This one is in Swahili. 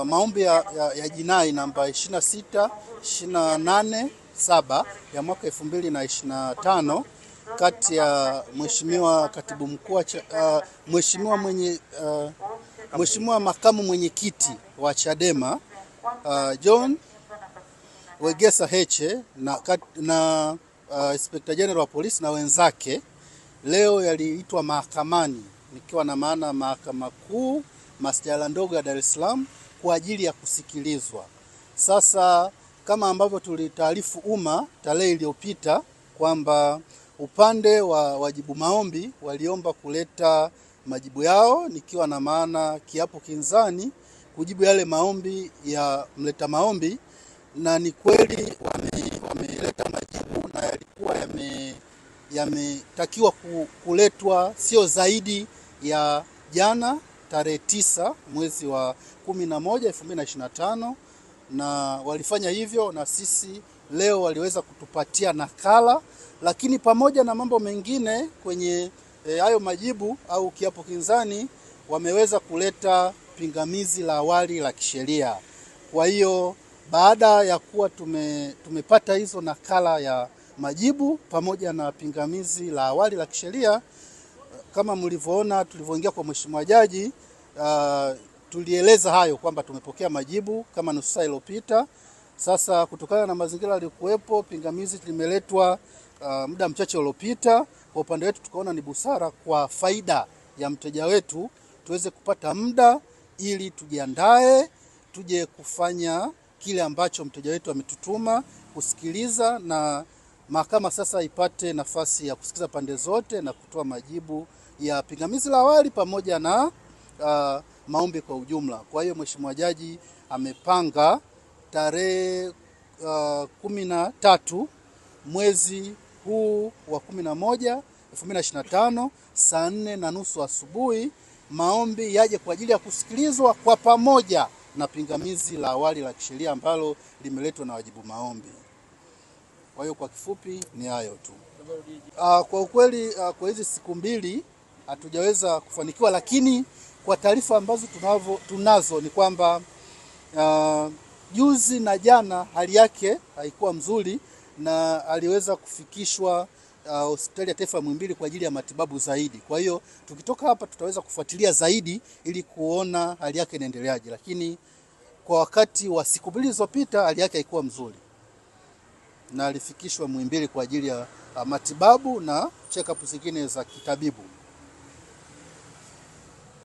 Maombi ya jinai namba 26287 ya mwaka 2025 kati ya Mheshimiwa Katibu Mkuu Mheshimiwa Makamu Mwenyekiti wa Chadema John Wegesa Heche na Inspector General wa Polisi na wenzake leo yaliitwa mahakamani, nikiwa na maana Mahakama Kuu Masjala ndogo ya Dar es Salaam kwa ajili ya kusikilizwa. Sasa kama ambavyo tulitaarifu umma tarehe iliyopita kwamba upande wa wajibu maombi waliomba kuleta majibu yao, nikiwa na maana kiapo kinzani kujibu yale maombi ya mleta maombi, na ni kweli wameleta majibu na yalikuwa yametakiwa kuletwa sio zaidi ya jana tarehe 9 mwezi wa 11 2025, na walifanya hivyo, na sisi leo waliweza kutupatia nakala. Lakini pamoja na mambo mengine kwenye hayo majibu au kiapo kinzani, wameweza kuleta pingamizi la awali la kisheria. Kwa hiyo baada ya kuwa tumepata hizo nakala ya majibu pamoja na pingamizi la awali la kisheria, kama mlivyoona tulivyoingia kwa Mheshimiwa Jaji, tulieleza hayo kwamba tumepokea majibu kama nusu saa iliyopita. Sasa kutokana na mazingira yaliyokuwepo, pingamizi limeletwa muda mchache uliopita. Kwa upande wetu tukaona ni busara kwa faida ya mteja wetu tuweze kupata muda ili tujiandae, tuje kufanya kile ambacho mteja wetu ametutuma kusikiliza, na mahakama sasa ipate nafasi ya kusikiliza pande zote na kutoa majibu ya pingamizi la awali pamoja na maombi kwa ujumla. Kwa hiyo Mheshimiwa Jaji amepanga tarehe 13 mwezi huu wa 11 2025 saa 4:30 asubuhi maombi yaje kwa ajili ya kusikilizwa kwa pamoja na pingamizi la awali la kisheria ambalo limeletwa na wajibu maombi. Kwa hiyo kwa kifupi ni hayo tu. Kwa ukweli kwa hizi siku mbili hatujaweza kufanikiwa, lakini kwa taarifa ambazo tunazo ni kwamba juzi na jana hali yake haikuwa mzuri na aliweza kufikishwa hospitali ya taifa Muhimbili kwa ajili ya matibabu zaidi. Kwa hiyo tukitoka hapa tutaweza kufuatilia zaidi ili kuona hali yake inaendeleaje, lakini kwa wakati wa siku mbili zilizopita hali yake haikuwa mzuri na alifikishwa Muhimbili kwa ajili ya matibabu na check-up zingine za kitabibu.